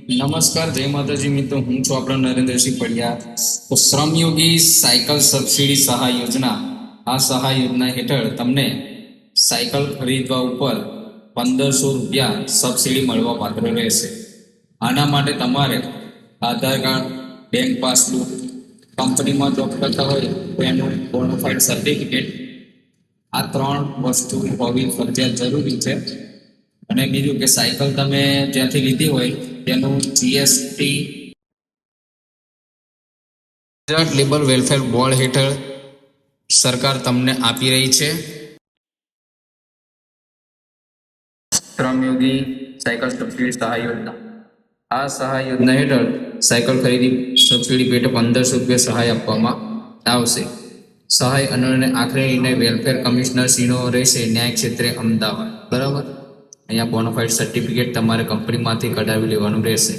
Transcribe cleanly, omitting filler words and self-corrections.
નમસ્કાર, જય માતાજી મિત્રો. હું છું આપણો નરેન્દ્રસિંહ પડિયા. તો શ્રમયોગી સાયકલ સબસિડી સહાય યોજના, આ સહાય યોજના હેઠળ તમને સાયકલ ખરીદવા ઉપર 1500 રૂપિયા સબસિડી મળવા પાત્ર રહેશે. આના માટે તમારે આધાર કાર્ડ, બેંક પાસબુક, કંપનીમાં જોબ કરતા હોય તો એનું બોનોફાઇડ સર્ટિફિકેટ, આ 3 વસ્તુ હોવી ફરજિયાત જરૂરી છે. અને બીજું કે સાયકલ તમે જ્યાંથી લીધી હોય તેનું GST Gujarat labour welfare board હેઠળ સરકાર તમને આપી રહી છે. શ્રમયોગી સાયકલ સબસિડી સહાય યોજના, આ સહાય યોજના હેઠળ સાયકલ ખરીદી સબસિડી પેટે 1500 રૂપિયા સહાય આપવામાં આવશે. સહાય અને આખરે નિર્ણય વેલફેર કમિશનર શ્રીનો રહેશે, ન્યાય ક્ષેત્રે, અમદાવાદ. બરાબર. અહીંયા બોનોફાઇડ સર્ટિફિકેટ તમારે કંપનીમાંથી કઢાવી લેવાનું રહેશે.